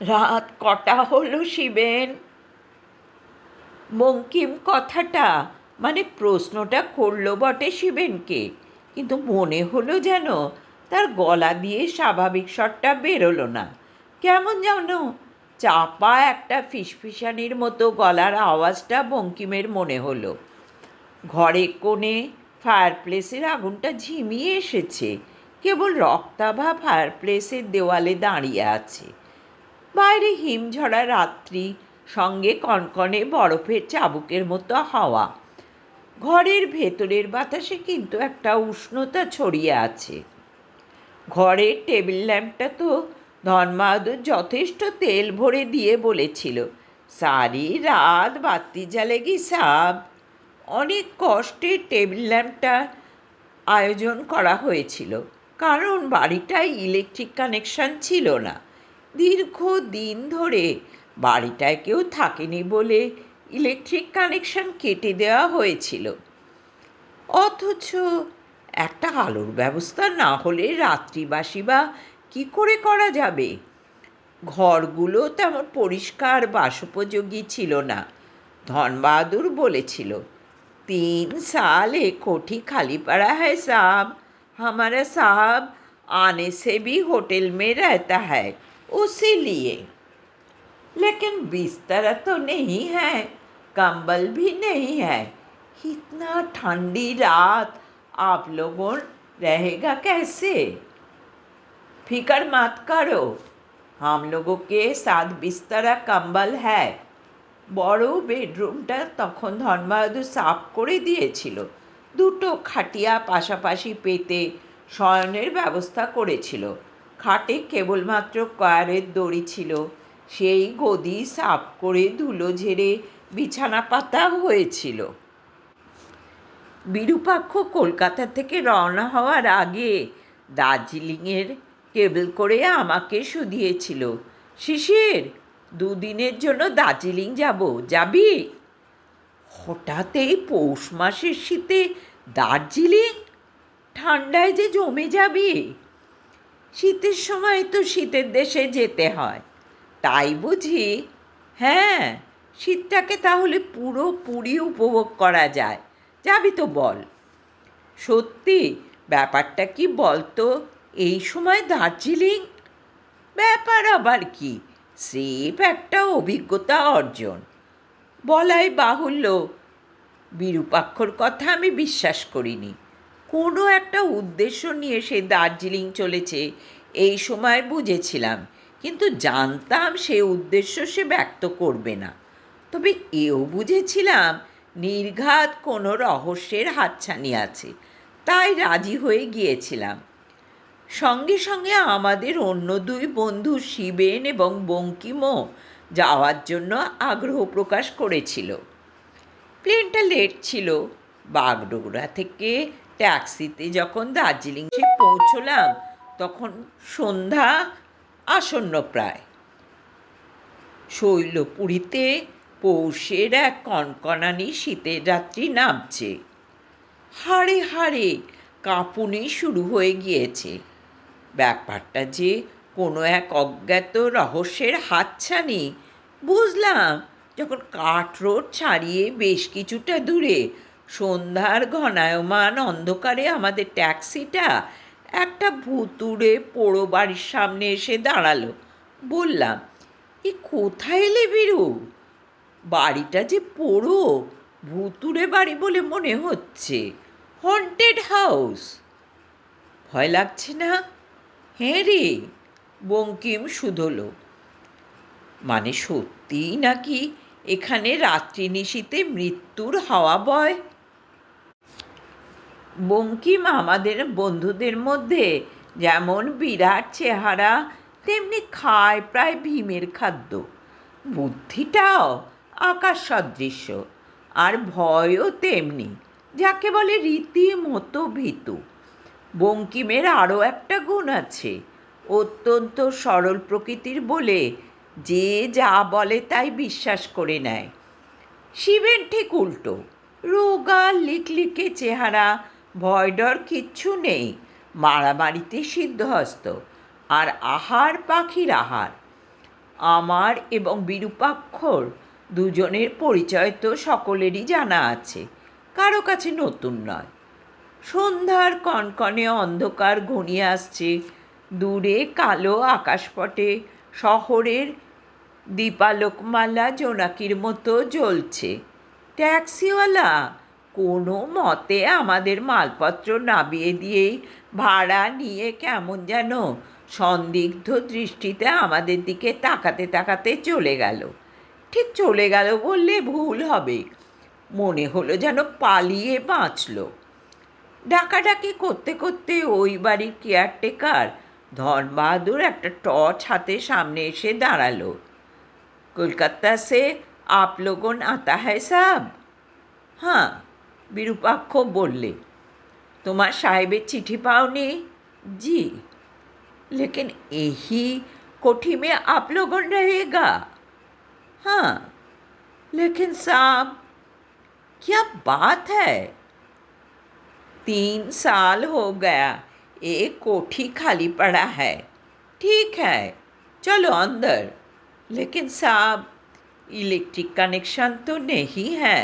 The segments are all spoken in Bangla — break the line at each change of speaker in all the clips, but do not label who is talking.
রাত কটা হলো শিবেন? বঙ্কিম কথাটা প্রশ্নটা করলো বটে শিবেনকে, কিন্তু মনে হলো যেন তার গলা দিয়ে স্বাভাবিক স্বরটা বেরোলো না। কেমন যেন চাপা একটা ফিসফিসানির মতো গলার আওয়াজটা বঙ্কিমের মনে হলো। ঘরের কোণে ফায়ারপ্লেসের আগুনটা ঝিমিয়ে এসেছে, কেবল রক্তাভা ফায়ারপ্লেসের দেওয়ালে দাঁড়িয়ে আছে। বাইরে হিমঝরা রাত্রি, সঙ্গে কনকনে বরফের চাবুকের মতো হাওয়া। ঘরের ভেতরের বাতাসে কিন্তু একটা উষ্ণতা ছড়িয়ে আছে। ঘরের টেবিল ল্যাম্পটা তো ধনবাহাদুর যথেষ্ট তেল ভরে দিয়ে বলেছিল, সারি রাত বাতি জ্বালেগি সাব। অনেক কষ্টে টেবিল ল্যাম্পটা আয়োজন করা হয়েছিল, কারণ বাড়িটায় ইলেকট্রিক কানেকশন ছিল না। দীর্ঘদিন ধরে বাড়িটায় কেউ থাকেনি বলে ইলেকট্রিক কানেকশন কেটে দেওয়া হয়েছিল। অথচ একটা আলোর ব্যবস্থা না হলে রাত্রিবাসী বা কী করে করা যাবে? ঘরগুলো তেমন পরিষ্কার বাসোপযোগী ছিল না। ধনবাহাদুর বলেছিল, 3 साल एक कोठी खाली पड़ा है साहब। हमारा साहब आने से भी होटल में रहता है, उसी लिए। लेकिन बिस्तर तो नहीं है, कंबल भी नहीं है। इतना ठंडी रात आप लोगों रहेगा कैसे? फिक्र मत करो, हम लोगों के साथ बिस्तरा कंबल है। বড় বেডরুমটা তখন ধনবাহাদুর সাফ করে দিয়েছিল। দুটো খাটিয়া পাশাপাশি পেতে শয়নের ব্যবস্থা করেছিল। খাটে কেবলমাত্র কয়ারের দড়ি ছিল। সেই গদি সাফ করে ধুলো ঝেড়ে বিছানা পাতা হয়েছিল। বিরূপাক্ষ কলকাতা থেকে রওনা হওয়ার আগে দার্জিলিংয়ের কেবল করে আমাকে শুধিয়েছিল, শিশির, 2 দিনের জন্য দার্জিলিং যাব, যাবি? হঠাৎ এই পৌষ মাসের শীতে দার্জিলিং? ঠান্ডায় যে জমে যাবি। শীতের সময় তো শীতের দেশে যেতে হয়, তাই বুঝি? হ্যাঁ, শীতটাকে তাহলে পুরোপুরি উপভোগ করা যায়। যাবি তো বল। সত্যি, ব্যাপারটা কি বলতো, এই সময় দার্জিলিং? ব্যাপার আবার কি, স্রেফ একটা অভিজ্ঞতা অর্জন। বলাই বাহুল্য, বিরূপাক্ষর কথা আমি বিশ্বাস করিনি। কোনো একটা উদ্দেশ্য নিয়ে সে দার্জিলিং চলেছে এই সময় বুঝেছিলাম, কিন্তু জানতাম সে উদ্দেশ্য সে ব্যক্ত করবে না। তবে এও বুঝেছিলাম নির্ঘাত কোনো রহস্যের হাতছানি আছে, তাই রাজি হয়ে গিয়েছিলাম। সঙ্গে সঙ্গে আমাদের অন্য 2 বন্ধু শিবেন এবং বঙ্কিমও যাওয়ার জন্য আগ্রহ প্রকাশ করেছিল। প্লেনটা লেট ছিল। বাগডোগরা থেকে ট্যাক্সিতে যখন দার্জিলিংয়ে পৌঁছলাম তখন সন্ধ্যা আসন্ন প্রায়। শৈলপুরীতে পৌষের এক কনকনানি শীতের রাত্রি নামছে। হাড়ে হাড়ে কাঁপুনি শুরু হয়ে গিয়েছে। ব্যাপারটা যে কোনো এক অজ্ঞাত রহস্যের হাতছানি বুঝলাম যখন কাঠ রোড ছাড়িয়ে বেশ কিছুটা দূরে সন্ধ্যার ঘনায়মান অন্ধকারে আমাদের ট্যাক্সিটা একটা ভুতুড়ে পোড়ো বাড়ির সামনে এসে দাঁড়ালো। বললাম, এ কোথায় এলে বীরু? বাড়িটা যে পোড়ো, ভুতুড়ে বাড়ি বলে মনে হচ্ছে, হন্টেড হাউস। ভয় লাগছে না? হ্যাঁ রে, বঙ্কিম শুধোলো। সত্যিই নাকি এখানে রাত্রি নিশীথে মৃত্যুর হাওয়া বয়? বঙ্কিম আমাদের বন্ধুদের মধ্যে যেমন বিরাট চেহারা, তেমনি খায় প্রায় ভীমের খাদ্য। বুদ্ধিটাও আকাশ সদৃশ্য, আর ভয়ও তেমনি, যাকে বলে রীতিমতো ভীতু। বঙ্কিমের আরও একটা গুণ আছে, অত্যন্ত সরল প্রকৃতির বলে যে যা বলে তাই বিশ্বাস করে নেয়। শিবেন ঠিক উল্টো, রোগা লিকলিকে চেহারা, ভয় ডর কিচ্ছু নেই, মারামারিতে সিদ্ধহস্ত, আর আহার পাখির আহার। আমার এবং বিরূপাক্ষর দুজনের পরিচয় তো সকলেরই জানা আছে, কারো কাছে নতুন নয়। সন্ধ্যার কনকনে অন্ধকার ঘনিয়ে আসছে, দূরে কালো আকাশপটে শহরের দীপালোকমালা জোনাকির মতো জ্বলছে। ট্যাক্সিওয়ালা কোনো মতে আমাদের মালপত্র নামিয়ে দিয়েই ভাড়া নিয়ে কেমন যেন সন্দিগ্ধ দৃষ্টিতে আমাদের দিকে তাকাতে তাকাতে চলে গেল। ঠিক চলে গেল বললে ভুল হবে, মনে হলো যেন পালিয়ে বাঁচল। ডাকাডাকি করতে করতে ওই বাড়ির কেয়ারটেকার ধনবাহাদুর একটা টর্চ হাতে সামনে এসে দাঁড়ালো। কলকাতা সে आप लोगों आता है साहब? हाँ, বিরূপাক্ষ বললে। তোমার সাহেবের চিঠি পাওনি? जी, लेकिन यही कोठी में आप लोगों रहेगा? हाँ, लेकिन साहब क्या बात है, 3 साल हो गया एक कोठी खाली पड़ा है। ठीक है, चलो अंदर, लेकिन साहब इलेक्ट्रिक कनेक्शन तो नहीं है,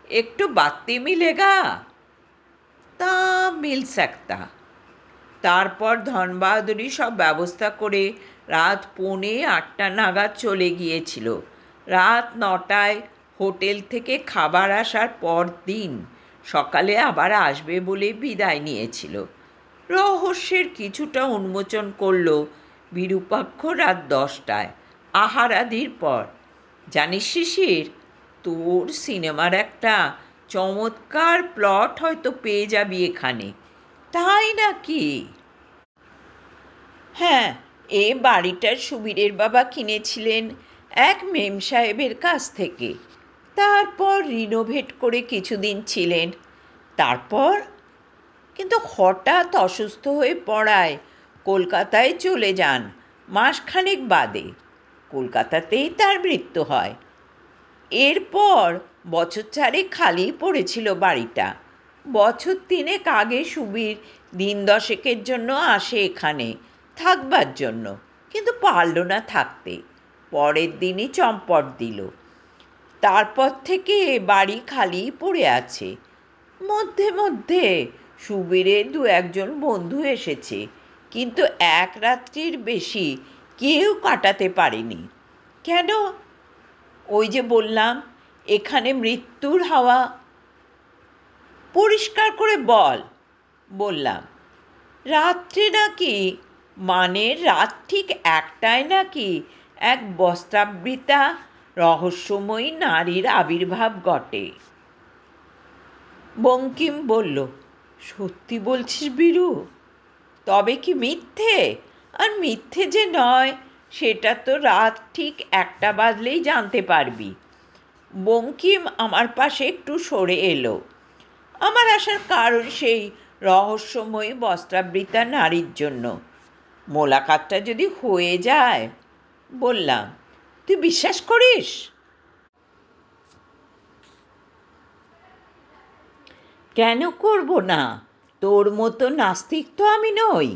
एक तो बाती मिलेगा? তা মিল सकता। তারপর ধনবাহাদুরই সব ব্যবস্থা করে রাত 7:45 নাগাদ চলে গিয়েছিল। রাত 9টায় হোটেল থেকে খাবার আসার পর দিন সকালে আবার আসবে বলে বিদায় নিয়েছিল। রহস্যের কিছুটা উন্মোচন করল বিরূপাক্ষ রাত 10টায় আহারাদির পর। জানিস শিশির, তোর সিনেমার একটা চমৎকার প্লট হয়তো পেয়ে যাবি এখানে। তাই নাকি? হ্যাঁ, এ বাড়িটার সুবীরের বাবা কিনেছিলেন এক মেম সাহেবের কাছ থেকে। তারপর রিনোভেট করে কিছুদিন ছিলেন। তারপর কিন্তু হঠাৎ অসুস্থ হয়ে পড়ায় কলকাতায় চলে যান মাসখানেক বাদে। কলকাতাতেই তার মৃত্যু হয়। এরপর বছর চারেক খালি পড়েছিল বাড়িটা। বছর 3 আগে সুবীর দিন 10 জন্য আসে এখানে থাকবার জন্য, কিন্তু পারল না থাকতে। পরের দিনই চম্পট দিল। তারপর থেকে বাড়ি খালি পড়ে আছে। মধ্যে মধ্যে সুবীরের 2-1 বন্ধু এসেছে, কিন্তু এক রাত্রির বেশি কেউ কাটাতে পারেনি। কেন? ওই যে বললাম, এখানে মৃত্যুর হাওয়া। পরিষ্কার করে বল। বললাম, রাত্রে নাকি, মানে রাত ঠিক 1টায় নাকি এক বস্ত্রাবৃতা রহস্যময়ী নারীর আবির্ভাব ঘটে। বঙ্কিম বলল, সত্যি বলছিস বীরু? তবে কি মিথ্যে? আর মিথ্যে যে নয় সেটা তো রাত ঠিক 1টা বাজলেই জানতে পারবি। বঙ্কিম আমার পাশে একটু সরে এলো। আমার আসার কারণ সেই রহস্যময়ী বস্ত্রাবৃতা নারীর জন্য। মোলাকাতটা যদি হয়ে যায়। বললাম, তুই বিশ্বাস করিস? কেন করব না? তোর মতো নাস্তিক তো আমি নই।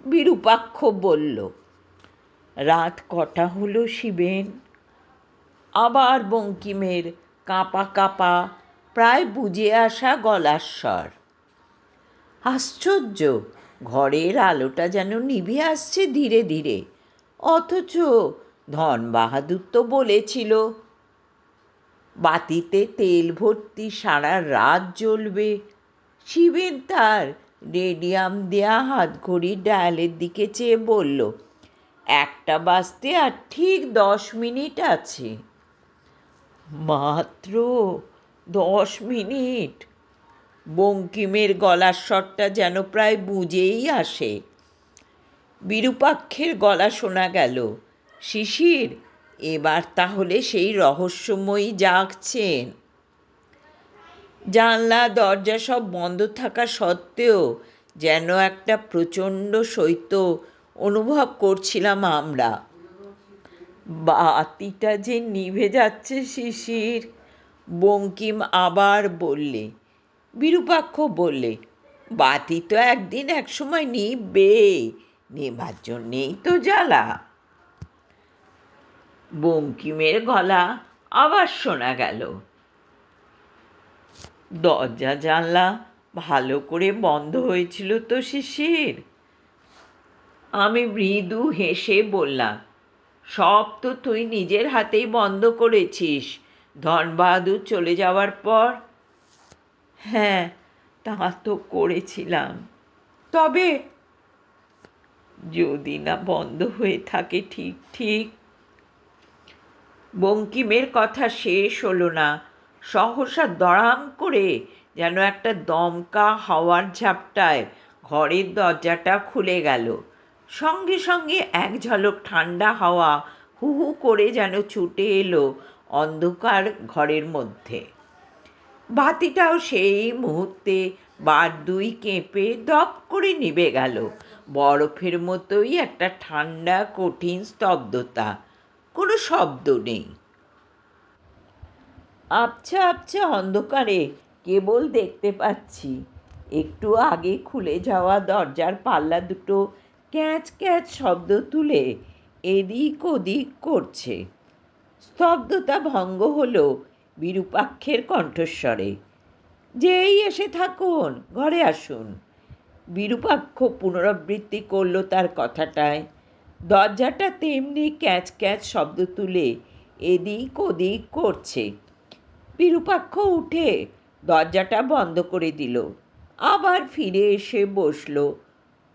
বিরূপাক্ষ বলল। রাত কটা হলো শিবেন? আবার বঙ্কিমের কাঁপা কাঁপা প্রায় বুঝে আসা গলার স্বর। আশ্চর্য, ঘরের আলোটা যেন নিভে আসছে ধীরে ধীরে। অথচ ধনবাহাদুর তো বলেছিল বাতিতে তেল ভর্তি সারা রাত জ্বলবে। শিবেন তার রেডিয়াম দেয়া হাতঘড়ির ডায়ালের দিকে চেয়ে বলল, 1টা বাজতে আর ঠিক 10 মিনিট আছে। মাত্র 10 মিনিট? বঙ্কিমের গলার স্বরটা যেন প্রায় বুঝেই আসে। বিরূপাক্ষের গলা শোনা গেল, শিশির, এবার তাহলে সেই রহস্যময়ী জাগছেন। জানলা দরজা সব বন্ধ থাকা সত্ত্বেও যেন একটা প্রচণ্ড শৈত্য অনুভব করছিলাম আমরা। বাতিটা যে নিভে যাচ্ছে শিশির। বঙ্কিম আবার বললে। বিরূপাক্ষ বললে, বাতি তো একদিন একসময় নিভবে, নেবার জন্যেই তো জ্বালা। বঙ্কিমের গলা আবার শোনা গেল, দরজা জানলা ভালো করে বন্ধ হয়েছিল তো শিশির? আমি মৃদু হেসে বললাম, সব তো তুই নিজের হাতেই বন্ধ করেছিস ধনবাহাদুর চলে যাওয়ার পর। হ্যাঁ, তা তো করেছিলাম, তবে যদি না বন্ধ হয়ে থাকে ঠিক ঠিক। বঙ্কিমের কথা শেষ হলো না, সহসা দড়াম করে যেন একটা দমকা হাওয়ার ঝাপটায় ঘরের দরজাটা খুলে গেল। সঙ্গে সঙ্গে এক ঝলক ঠান্ডা হাওয়া হু হু করে যেন ছুটে এলো অন্ধকার ঘরের মধ্যে। বাতিটাও সেই মুহূর্তে বার দুই কেঁপে দপ করে নিভে গেল। বরফের মতোই একটা ঠান্ডা কঠিন স্তব্ধতা, কোনো শব্দ নেই। আবছা আবছা অন্ধকারে কেবল দেখতে পাচ্ছি একটু আগে খুলে যাওয়া দরজার পাল্লা দুটো ক্যাঁচ ক্যাঁচ শব্দ তুলে এদিক ওদিক করছে। স্তব্ধতা ভঙ্গ হলো বিরূপাক্ষের কণ্ঠস্বরে, যেই এসে থাকুন, ঘরে আসুন। বিরূপাক্ষ পুনরাবৃত্তি করল তার কথাটায়। দরজাটা তেমনি ক্যাঁচ ক্যাঁচ শব্দ তুলে এদিক ওদিক করছে। বিরূপাক্ষ উঠে দরজাটা বন্ধ করে দিল, আবার ফিরে এসে বসল।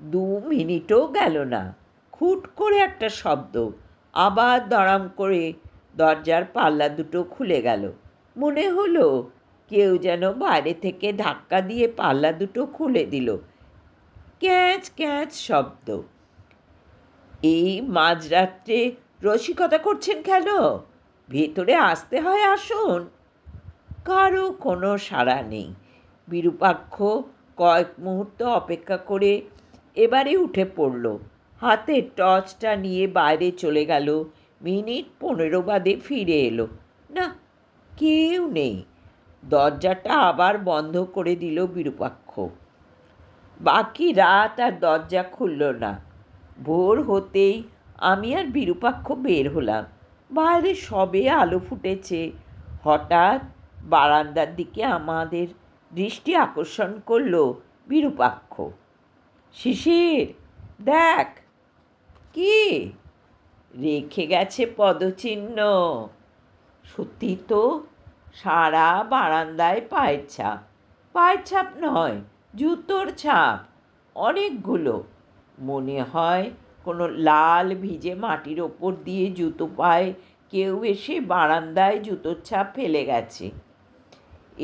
2 মিনিটও গেল না, খুট করে একটা শব্দ, আবার দড়াম করে দরজার পাল্লা দুটো খুলে গেল। মনে হলো কেউ যেন বাইরে থেকে ধাক্কা দিয়ে পাল্লা দুটো খুলে দিল। ক্যাঁচ ক্যাঁচ শব্দ। এই মাঝরাত্রে রসিকতা করছেন কেন? ভেতরে আসতে হয়, আসুন। কারও কোনো সাড়া নেই। বিরূপাক্ষ কয়েক মুহূর্ত অপেক্ষা করে এবারে উঠে পড়ল। হাতের টর্চটা নিয়ে বাইরে চলে গেল। মিনিট 15 বাদে ফিরে এলো। না, কেউ নেই। দরজাটা আবার বন্ধ করে দিল বিরূপাক্ষ। বাকি রাত আর দরজা খুলল না। ভোর হতেই আমি আর বিরূপাক্ষ বের হলাম। বাইরে সবে আলো ফুটেছে। হঠাৎ বারান্দার দিকে আমাদের দৃষ্টি আকর্ষণ করল বিরূপাক্ষ। শিশির, দেখ। কি? রেখে গেছে পদচিহ্ন। সত্যি তো, সারা বারান্দায় পায়ের ছাপ। পায়ের ছাপ নয়, জুতোর ছাপ, অনেকগুলো। মনে হয় কোনো লাল ভিজে মাটির ওপর দিয়ে জুতো পায়ে কেউ এসে বারান্দায় জুতোর ছাপ ফেলে গেছে।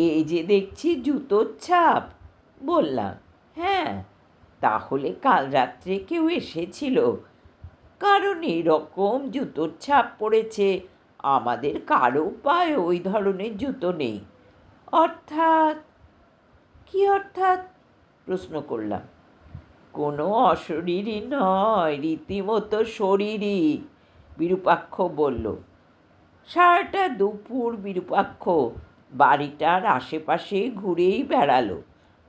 এই যে দেখছি জুতোর ছাপ, বললাম। হ্যাঁ, তাহলে কাল রাত্রে কেউ এসেছিল, কারণ এরকম জুতোর ছাপ পড়েছে। আমাদের কারো পায়ে ওই ধরনের জুতো নেই। অর্থাৎ? কি অর্থাৎ? প্রশ্ন করলাম। কোনো অশরীরই নয়, রীতিমতো শরীরই, বিরূপাক্ষ বলল। সারাটা দুপুর বিরূপাক্ষ বাড়িটার আশেপাশে ঘুরেই বেড়ালো।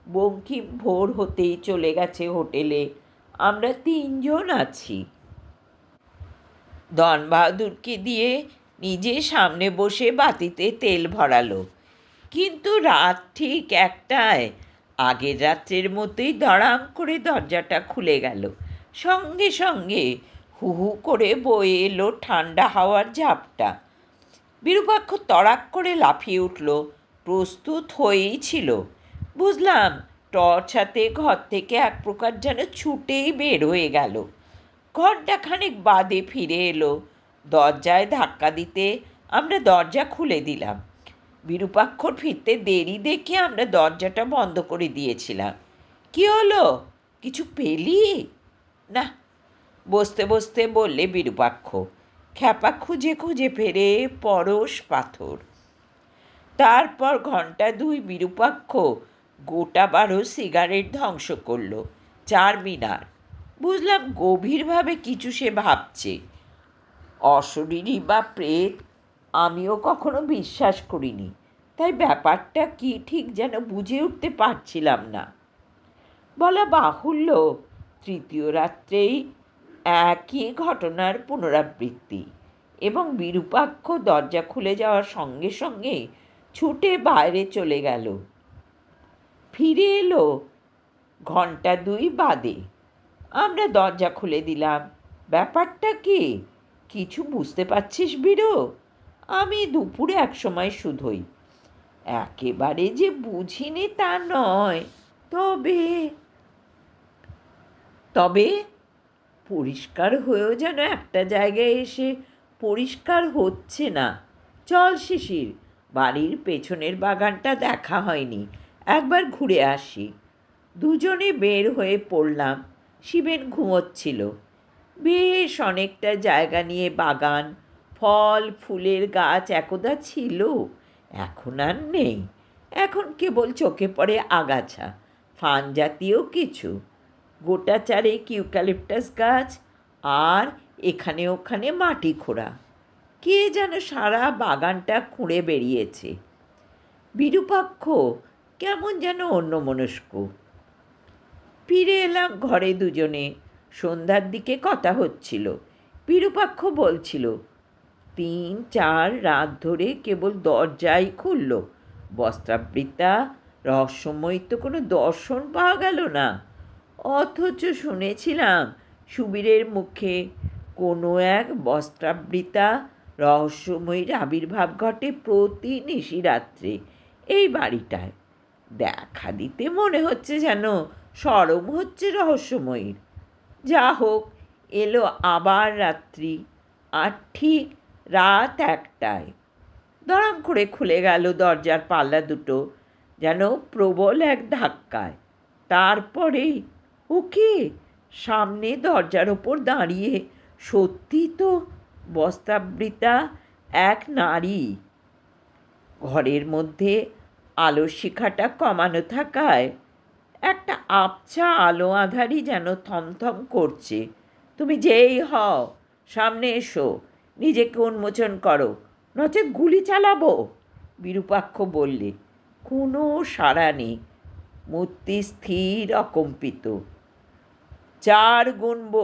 বঙ্কিম ভোর হতেই চলে গেছে হোটেলে। আমরা 3জন আছি। ধনবাহাদুরকে দিয়ে নিজে সামনে বসে বাতিতে তেল ভরালো। কিন্তু রাত ঠিক 1টায় আগের রাত্রের মতোই দড়াম করে দরজাটা খুলে গেল। সঙ্গে সঙ্গে হু হু করে বয়ে এলো ঠান্ডা হাওয়ার ঝাপটা। বিরূপাক্ষ তড়াক করে লাফিয়ে উঠল, প্রস্তুত হয়েই ছিল। বুঝলাম টর্চ হাতে ঘর থেকে এক প্রকার যেন ছুটেই বের হয়ে গেল। ঘণ্টাখানেক বাদে ফিরে এলো। দরজায় ধাক্কা দিতে আমরা দরজা খুলে দিলাম। বিরূপাক্ষর ফিরতে দেরি দেখে আমরা দরজাটা বন্ধ করে দিয়েছিলাম। কি হলো, কিছু পেলি? না, বসতে বসতে বললে বিরূপাক্ষ। খ্যাপা খুঁজে খুঁজে ফেরে পরশ পাথর। তারপর 2 ঘণ্টা বিরূপাক্ষ গোটা 12 সিগারেট ধ্বংস করল। চারমিনার। বুঝলাম গভীরভাবে কিছু সে ভাবছে। অশরীরী বা প্রেত আমিও কখনো বিশ্বাস করিনি, তাই ব্যাপারটা কি ঠিক যেন বুঝে উঠতে পারছিলাম না। বলা বাহুল্য, 3য় রাত্রেই একই ঘটনার পুনরাবৃত্তি। এবং বিরূপাক্ষ দরজা খুলে যাওয়ার সঙ্গে সঙ্গে ছুটে বাইরে চলে গেল। ফিরে এলো ঘন্টা 2 বাদে। আমরা দরজা খুলে দিলাম। ব্যাপারটা কি কিছু বুঝতে পারছিস বীরু? আমি দুপুরে একসময় শুধোই, একেবারে যে বুঝিনি তা নয়, তবে তবে পরিষ্কার হয়েও যেন একটা জায়গায় এসে পরিষ্কার হচ্ছে না। চল শিশির, বাড়ির পেছনের বাগানটা দেখা হয়নি, একবার ঘুরে আসি। দুজনে বের হয়ে পড়লাম। শিবেন ঘুমোচ্ছিল। বেশ অনেকটা জায়গা নিয়ে বাগান, ফল ফুলের গাছ একদা ছিল, এখন আর নেই। এখন কেবল চোখে পড়ে আগাছা, ফান জাতীয় কিছু, গোটা চারেক ইউক্যালিপটাস গাছ, আর এখানে ওখানে মাটি খোঁড়া। কে যেন সারা বাগানটা খুঁড়ে বেরিয়েছে। বিরূপাক্ষ কেমন যেন অন্যমনস্ক। ফিরে এলাম ঘরে দুজনে। সন্ধ্যার দিকে কথা হচ্ছিল। বিরূপাক্ষ বলছিল, 3-4 রাত ধরে কেবল দরজাই খুলল, বস্ত্রাবৃতা রহস্যময়ী তো কোনো দর্শন পাওয়া গেল না। অথচ শুনেছিলাম সুবীরের মুখে কোনো এক বস্ত্রাবৃতা রহস্যময়ীর আবির্ভাব ঘটে প্রতি নিশিরাত্রে এই বাড়িটায়। দেখা দিতে মনে হচ্ছে যেন সরম হচ্ছে রহস্যময়ীর। যা হোক, এলো আবার রাত্রি, আর ঠিক রাত 1টায় দড়াম করে খুলে গেল দরজার পাল্লা দুটো, যেন প্রবল এক ধাক্কায়। তারপরেই ওকে, সামনে দরজার ওপর দাঁড়িয়ে সত্যি তো বস্ত্রাবৃতা এক নারী। ঘরের মধ্যে আলোর শিখাটা কমানো থাকায় একটা আবছা আলো আঁধারি যেন থমথম করছে। তুমি যেই হও, সামনে এসো, নিজেকে উন্মোচন করো, নচেৎ গুলি চালাবো, বিরূপাক্ষ বললে। কোনো সাড়া নেই। মূর্তি স্থির অকম্পিত। 4 গুনব,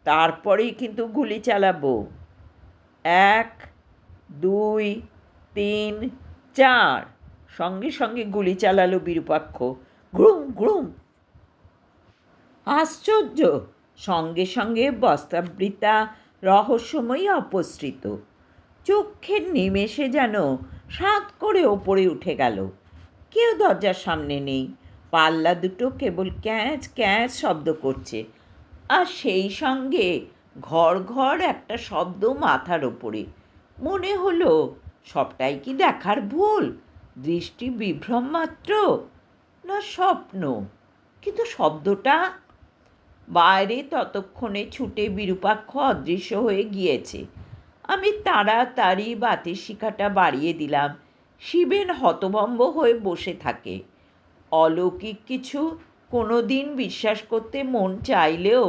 তারপরেই কিন্তু গুলি চালাবো। 1, 2, 3, 4। সঙ্গে সঙ্গে গুলি চালালো বিরূপাক্ষ। Groom groom. আশ্চর্য! সঙ্গে সঙ্গে বস্ত্রাবৃতা রহস্যময়ী অপসৃত। চক্ষের নিমেষে যেন সাৎ করে ওপরে উঠে গেল। কেউ দরজার সামনে নেই। পাল্লা দুটো কেবল ক্যাঁচ ক্যাঁচ শব্দ করছে, আর সেই সঙ্গে ঘর ঘর একটা শব্দ মাথার ওপরে। মনে হলো সবটাই কি দেখার ভুল, দৃষ্টি বিভ্রম মাত্র, না স্বপ্ন? কিন্তু শব্দটা বাইরে ততক্ষণে ছুটে বিরূপাক্ষ অদৃশ্য হয়ে গিয়েছে। আমি তাড়াতাড়ি বাতির শিখাটা বাড়িয়ে দিলাম। শিবেন হতভম্ব হয়ে বসে থাকে। অলৌকিক কিছু কোনো দিন বিশ্বাস করতে মন চাইলেও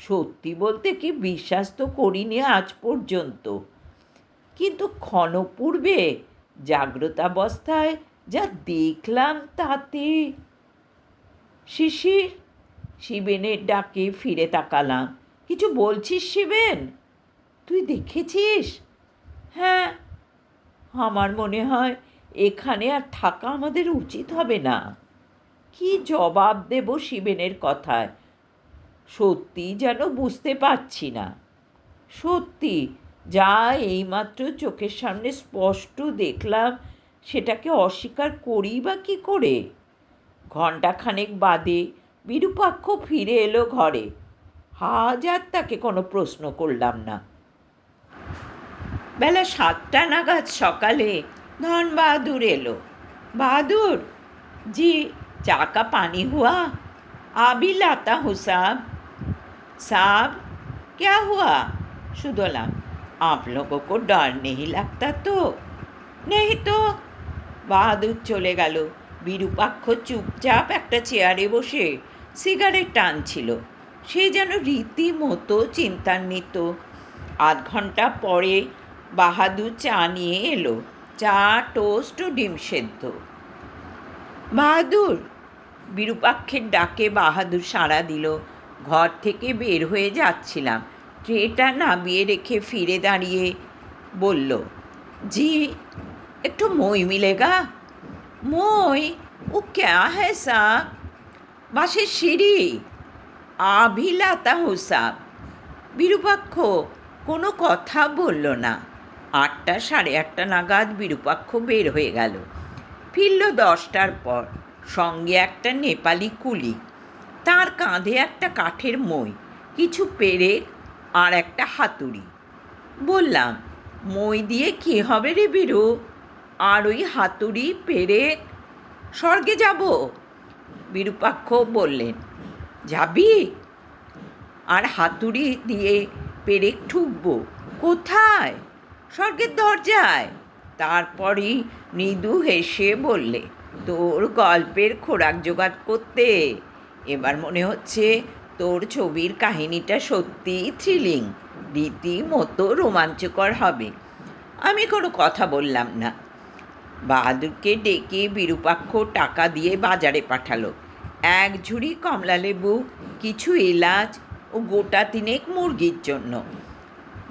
সত্যি বলতে কি বিশ্বাস তো করিনি আজ পর্যন্ত। কিন্তু ক্ষণপূর্বে জাগ্রতাবস্থায় যা দেখলাম তাতে। শিশির, শিবেনের ডাকে ফিরে তাকালাম। কিছু বলছিস শিবেন? তুই দেখেছিস? হ্যাঁ, আমার মনে হয় এখানে আর থাকা আমাদের উচিত হবে না। কি জবাব দেব শিবেনের কথায়? সত্যি যেন বুঝতে পারছি না। সত্যি যা এইমাত্র চোখের সামনে স্পষ্ট দেখলাম, সেটাকে অস্বীকার করি বা কী করে? ঘণ্টাখানেক বাদে বিরূপাক্ষ ফিরে এলো ঘরে। হাজার তাকে কোনো প্রশ্ন করলাম না। বেলা 7টা নাগাদ সকালে ধন বাহাদুর এলো। বাহাদুর जी, चाय का पानी हुआ? अभी लाता हूँ साहब। साहब, क्या हुआ? सुदोलाम, आप लोगों को डर नहीं लगता तो? नहीं तो। বাহাদুর চলে গেল। বিরূপাক্ষ চুপচাপ একটা চেয়ারে বসে সিগারেট টানছিল। সে যেন রীতিমতো চিন্তান্বিত। 8 ঘন্টা পরে বাহাদুর চা নিয়ে এলো। চা, টোস্ট ও ডিম সেদ্ধ। বাহাদুর, বিরূপাক্ষের ডাকে বাহাদুর সাড়া দিল। ঘর থেকে বের হয়ে যাচ্ছিলাম। ট্রেটা নামিয়ে রেখে ফিরে দাঁড়িয়ে বলল, জি একটু মই মিলেগা? মই? ও ক্যা হ্যায় সাব? বাসের সিঁড়ি। আভি লাতা হুঁ সাব। বিরূপাক্ষ কোনো কথা বলল না। 8টা, 8:30 নাগাদ বিরূপাক্ষ বের হয়ে গেল। ফিরল 10টার পর, সঙ্গে একটা নেপালি কুলি। তার কাঁধে একটা কাঠের মই, কিছু পেরেক আর একটা হাতুড়ি। বললাম, মই দিয়ে কী হবে রে বিরু? আর ওই হাতুড়ি পেরেক? স্বর্গে যাব। বিরূপাক্ষ বললেন, যাবি? আর হাতুড়ি দিয়ে পেরেক ঠুকবো কোথায়? স্বর্গের দরজায়। তারপরই মৃদু হেসে বললে, তোর গল্পের খোরাক জোগাড় করতে এবার মনে হচ্ছে তোর ছবির কাহিনীটা সত্যিই থ্রিলিং, রীতিমতো রোমাঞ্চকর হবে। আমি কোনো কথা বললাম না। বাহাদুরকে ডেকে বিরূপাক্ষ টাকা দিয়ে বাজারে পাঠালো। 1 ঝুড়ি কমলালেবু, কিছু এলাচ ও গোটা 3 মুরগির জন্য।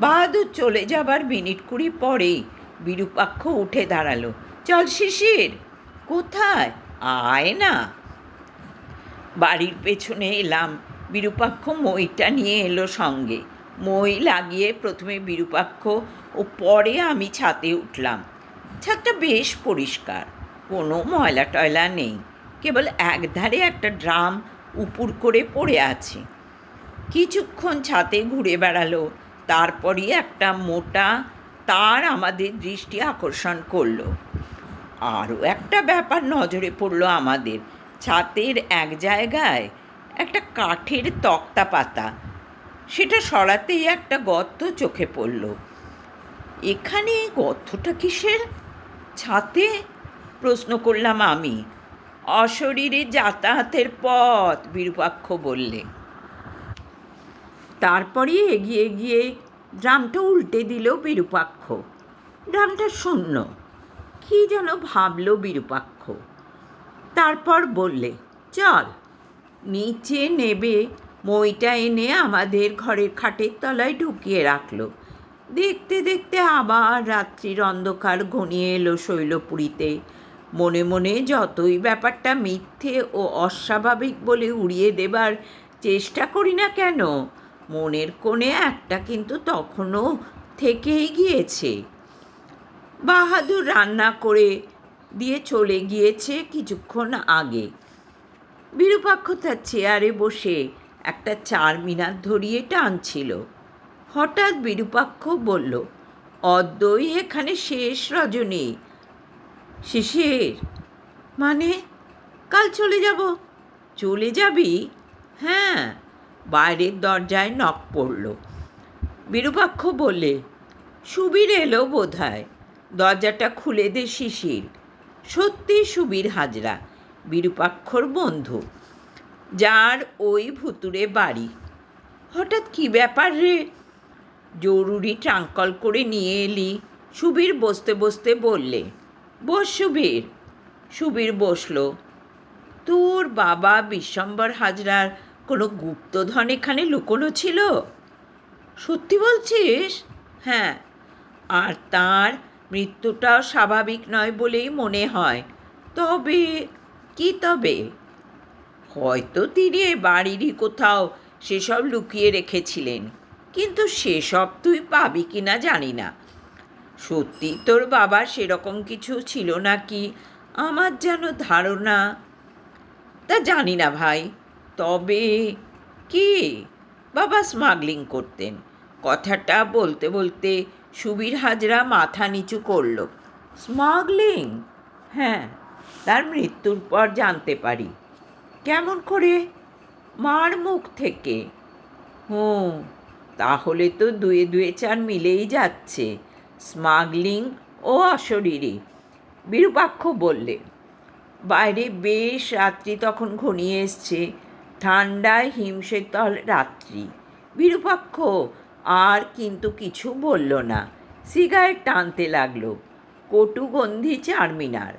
বাহাদুর চলে যাবার মিনিট 20 পরেই বিরূপাক্ষ উঠে দাঁড়ালো। চল শিশির। কোথায়? আয় না। বাড়ির পেছনে এলাম। বিরূপাক্ষ মইটা নিয়ে এলো সঙ্গে। মই লাগিয়ে প্রথমে বিরূপাক্ষ ও পরে আমি ছাদে উঠলাম। ছাদটা বেশ পরিষ্কার, কোনো ময়লা টয়লা নেই, কেবল একধারে একটা ড্রাম উপুর করে পড়ে আছে। কিছুক্ষণ ছাদে ঘুরে বেড়ালো, তারপরই একটা মোটা তার আমাদের দৃষ্টি আকর্ষণ করলো। আরও একটা ব্যাপার নজরে পড়ল আমাদের। ছাদের এক জায়গায় একটা কাঠের তক্তা পাতা, সেটা সরাতেই একটা গর্ত চোখে পড়ল। এখানে গর্তটা কিসের? ছাতে? প্রশ্ন করলাম আমি। অশরীরে যাতায়াতের পথ, বিরূপাক্ষ বললে। তারপরই এগিয়ে গিয়ে ড্রামটা উল্টে দিল বিরূপাক্ষ। ড্রামটা শূন্য। কি যেন ভাবল বিরূপাক্ষ। তারপর বললে, চল। নিচে নেবে মইটা এনে আমাদের ঘরের খাটের তলায় ঢুকিয়ে রাখলো। দেখতে দেখতে আবার রাত্রির অন্ধকার ঘনিয়ে এলো শৈলপুরীতে। মনে মনে যতই ব্যাপারটা মিথ্যে ও অস্বাভাবিক বলে উড়িয়ে দেবার চেষ্টা করি না কেন, মনের কোণে একটা কিন্তু তখনও থেকেই গিয়েছে। বাহাদুর রান্না করে দিয়ে চলে গিয়েছে কিছুক্ষণ আগে। বিরূপাক্ষ তার চেয়ারে বসে একটা চারমিনার ধরিয়ে টানছিল। হঠাৎ বিরূপাক্ষ বলল, অদ্যই এখানে শেষ রজনী। শিশির? মানে? কাল চলে যাব। চলে যাবি? হ্যাঁ। বাইরের দরজায় নক পড়ল। বিরূপাক্ষ বললে, সুবীর এলো বোধহয়, দরজাটা খুলে দে শিশির। সত্যি সুবীর হাজরা, বিরূপাক্ষর বন্ধু, যার ওই ভুতুড়ে বাড়ি। হঠাৎ কি ব্যাপার রে? জরুরি ট্রাঙ্কল করে নিয়ে এলি? সুবীর বসতে বসতে বললে। বস সুবীর। সুবীর বসল। তোর বাবা বিশ্বম্বর হাজরার কোনো গুপ্তধন এখানে লুকোনো ছিল? সত্যি বলছিস? হ্যাঁ। আর তার মৃত্যুটাও স্বাভাবিক নয় বলেই মনে হয়। তবে কি তবে? হয়তো তিনি এ বাড়িরই কোথাও সেসব লুকিয়ে রেখেছিলেন, কিন্তু সেসব তুই পাবি কি না জানি না। সত্যি তোর বাবার সেরকম কিছু ছিল নাকি আমার যেন ধারণা, তা জানি না ভাই। তবে কি? বাবা স্মাগলিং করতেন। কথাটা বলতে বলতে সুবীর হাজরা মাথা নিচু করল। স্মাগলিং? হ্যাঁ, তার মৃত্যুর পর জানতে পারি। কেমন করে? মার মুখ থেকে। হুঁ, তাহলে তো 2 2 4 মিলেই যাচ্ছে। স্মাগলিং ও অশরীরী, বিরূপাক্ষ বললে। বাইরে বেশ রাত্রি তখন ঘনিয়ে এসছে, ঠান্ডায় হিমশীতল রাত্রি। বিরূপাক্ষ আর কিন্তু কিছু বলল না, সিগারেট টানতে লাগলো। কটুগন্ধি চারমিনার।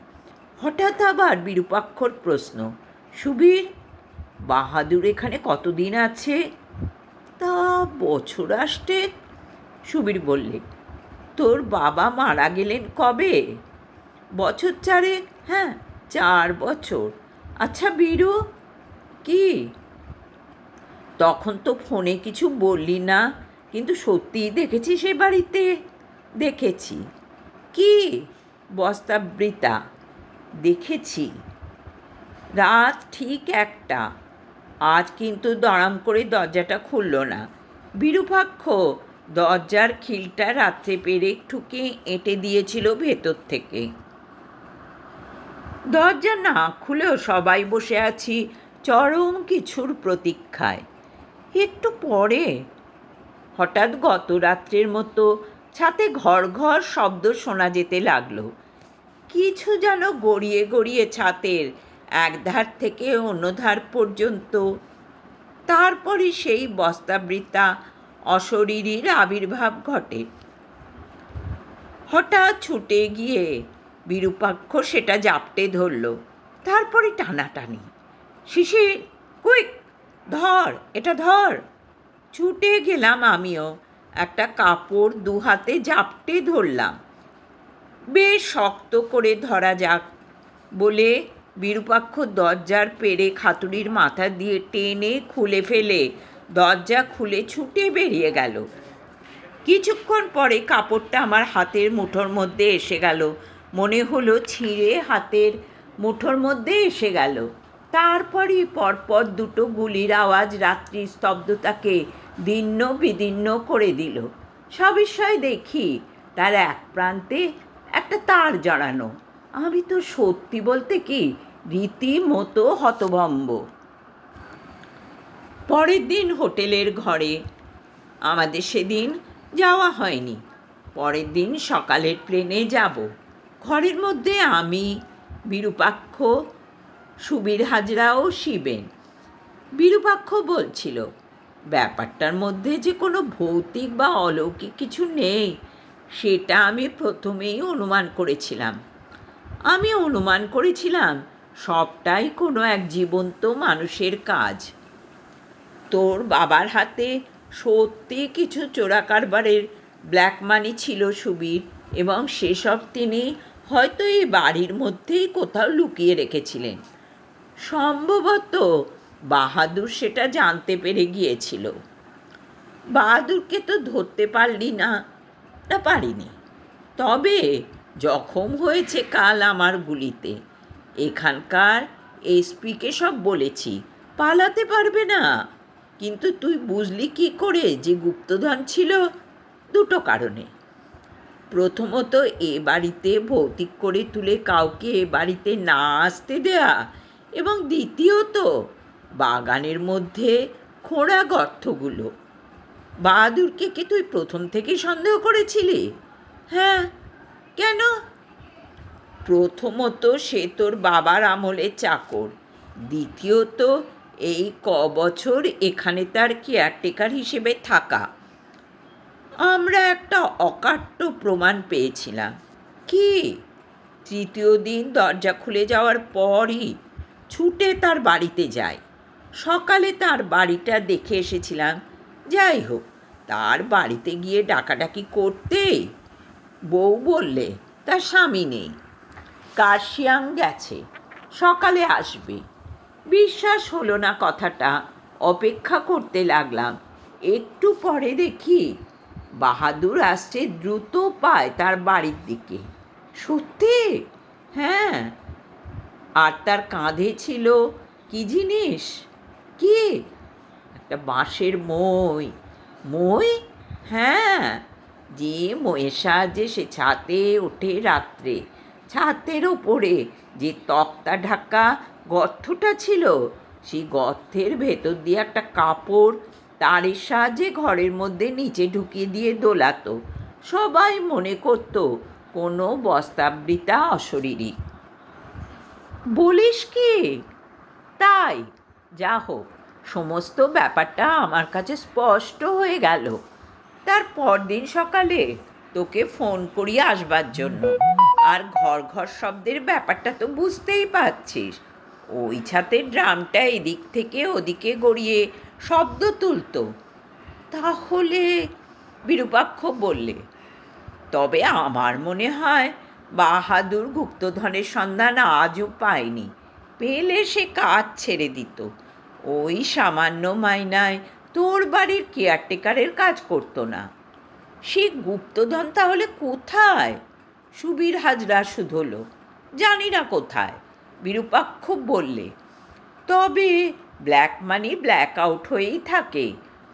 হঠাৎ আবার বিরূপাক্ষর প্রশ্ন, সুবীর, বাহাদুর এখানে কতদিন আছে? তা বছর 8 সুবীর বললে। তোর বাবা মারা গেলেন কবে? বছর চারেক। হ্যাঁ, 4 বছর। আচ্ছা বীরু, কি? তখন তো ফোনে কিছু বললি না, কিন্তু সত্যিই দেখেছি সে বাড়িতে? দেখেছি। কি? বস্তাবৃতা। দেখেছি। রাত ঠিক 1টা। আজ কিন্তু দড়াম করে দরজাটা খুলল না। বিরূপাক্ষ দরজার খিলটা রাত্রে পেরেক ঠুকে এঁটে দিয়েছিল ভেতর থেকে। দরজা না খুলেও সবাই বসে আছি চরম কিছুর প্রতীক্ষায়। একটু পরে হঠাৎ গত রাত্রের মতো ছাতে ঘর ঘর শব্দ শোনা যেতে লাগলো। কিছু যেন গড়িয়ে গড়িয়ে ছাতের এক ধার থেকে অন্য ধার পর্যন্ত। তারপরই সেই বস্তাবৃতা অশরীরীর আবির্ভাব ঘটে। হঠাৎ ছুটে গিয়ে বিরূপাক্ষ সেটা জাপটে ধরল। তারপরে টানাটানি। শিশির, কুইক, ধর, এটা ধর। ছুটে গেলাম আমিও। একটা কাপড় 2 হাতে জাপটে ধরলাম। বেশ শক্ত করে ধরা যাক বলে বিরূপাক্ষ দরজার পেরেক হাতুড়ির মাথা দিয়ে টেনে খুলে ফেলে দরজা খুলে ছুটে বেরিয়ে গেল। কিছুক্ষণ পরে কাপড়টা আমার হাতের মুঠোর মধ্যে এসে গেল। মনে হলো ছিঁড়ে হাতের মুঠোর মধ্যে এসে গেল। তারপরই পরপর 2টো গুলির আওয়াজ রাত্রির স্তব্ধতাকে দীর্ণ বিদীর্ণ করে দিল। সবিস্ময়ে দেখি তার এক প্রান্তে একটা তার জড়ানো। আমি তো সত্যি বলতে কি রীতিমতো হতভম্ব। পরের দিন হোটেলের ঘরে আমাদের সেদিন যাওয়া হয়নি। পরের দিন সকালের প্লেনে যাব। ঘরের মধ্যে আমি, বিরূপাক্ষ, সুবীর হাজরা ও শিবেন। বিরূপাক্ষ বলছিল, ব্যাপারটার মধ্যে যে কোনো ভৌতিক বা অলৌকিক কিছু নেই সেটা আমি প্রথমেই অনুমান করেছিলাম। সবটাই কোনো এক জীবন্ত মানুষের কাজ। তোর বাবার হাতে সত্যি কিছু চোরা কারবারের ব্ল্যাক মানি ছিল সুবীর, এবং সেসব তিনি হয়তো এই বাড়ির মধ্যেই কোথাও লুকিয়ে রেখেছিলেন। সম্ভবত বাহাদুর সেটা জানতে পেরে গিয়েছিল। বাহাদুরকে তো ধরতে পারলি না? না, পারিনি। তবে জখম হয়েছে কাল আমার গুলিতে। এখানকার এসপিকে সব বলেছি, পালাতে পারবে না। কিন্তু তুই বুঝলি কি করে যে গুপ্তধন ছিল? 2টো কারণে। প্রথমত, এ বাড়িতে ভৌতিক করে তুলে কাউকে এ বাড়িতে না আসতে দেয়া, এবং দ্বিতীয়ত বাগানের মধ্যে খোঁড়া গর্তগুলো। বাহাদুরকে কি তুই প্রথম থেকেই সন্দেহ করেছিলি? হ্যাঁ। কেন? প্রথমত, সে তোর বাবার আমলের চাকর। দ্বিতীয়ত, এই বছর এখানে তার কেয়ারটেকার হিসেবে থাকা। আমরা একটা অকাট্য প্রমাণ পেয়েছিলাম। কি? তৃতীয় দিন দরজা খুলে যাওয়ার পরই ছুটে তার বাড়িতে যাই। সকালে তার বাড়িটা দেখে এসেছিলাম। যাই হোক, তার বাড়িতে গিয়ে ডাকাডাকি করতেই বউ বললে তার স্বামী নেই, কার্শিয়াং গেছে, সকালে আসবে। বিশ্বাস হলো না কথাটা। অপেক্ষা করতে লাগলাম। একটু পরে দেখি বাহাদুর আসছে দ্রুত পায় তার বাড়ির দিকে। সত্যি? হ্যাঁ। আর তার কাঁধে ছিল কি জিনিস? কি? একটা বাঁশের মই। মই? হ্যাঁ, যে মইয়ের সাহায্যে সে ছাদে ওঠে রাত্রে। ছাদের ওপরে যে তক্তা ঢাকা গর্তটা ছিল, সেই গর্তের ভেতর দিয়ে একটা কাপড় তারের সাহায্যে ঘরের মধ্যে নিচে ঢুকিয়ে দিয়ে দোলাতো। সবাই মনে করত কোনো বস্তাবৃতা অশরীরী। বলিস কি? তাই। যা হোক, সমস্ত ব্যাপারটা আমার কাছে স্পষ্ট হয়ে গেল। তার পরদিন সকালে তোকে ফোন করি আসবার জন্য। আর ঘর ঘর শব্দের ব্যাপারটা তো বুঝতেই পারছিস। ওই ছাতের ড্রামটা এদিক থেকে ওদিকে গড়িয়ে শব্দ তুলতো। তাহলে? বিরূপাক্ষ বললে। তবে আমার মনে হয় বাহাদুর গুপ্তধনের সন্ধান আজও পায়নি। পেলে সে কাজ ছেড়ে দিত। ওই সামান্য মাইনায় তোর বাড়ির কেয়ারটেকারের কাজ করতো না। সে গুপ্তধন তাহলে কোথায়? সুবীর হাজরা শুধল, জানি না কোথায়। বিরূপাক্ষ বললে, তবে ব্ল্যাক মানি ব্ল্যাক আউট হয়েই থাকে।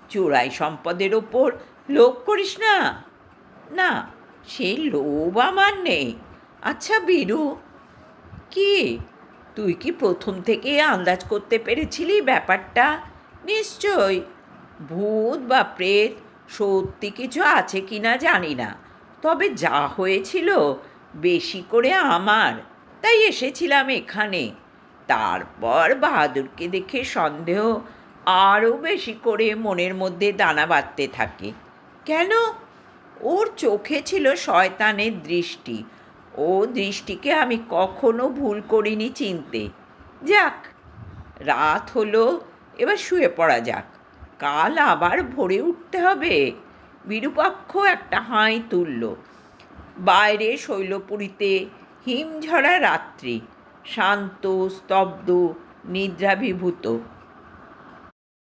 চোরাই সম্পদের ওপর লোভ করিস না। না, সেই লোভ আমার নেই। আচ্ছা বীরু, কি তুই কি প্রথম থেকে আন্দাজ করতে পেরেছিলি ব্যাপারটা? নিশ্চয়। ভূত বা প্রেত সত্যি কিছু আছে কি না জানি না, তবে যা হয়েছিল বেশি করে আমার, তাই এসেছিলাম এখানে। তারপর বাহাদুরকে দেখে সন্দেহ আরও বেশি করে মনের মধ্যে দানা বাঁধতে থাকে। কেন? ওর চোখে ছিল শয়তানের দৃষ্টি। ও দৃষ্টিকে আমি কখনো ভুল করিনি চিনতে। যাক, রাত হলো, এবার শুয়ে পড়া যাক। কাল আবার ভোরে উঠতে হবে। বিরূপাক্ষ একটা হাই তুলল। বাইরে শৈলপুরীতে হিমঝরা রাত্রি, শান্ত, স্তব্ধ, নিদ্রাভিভূত।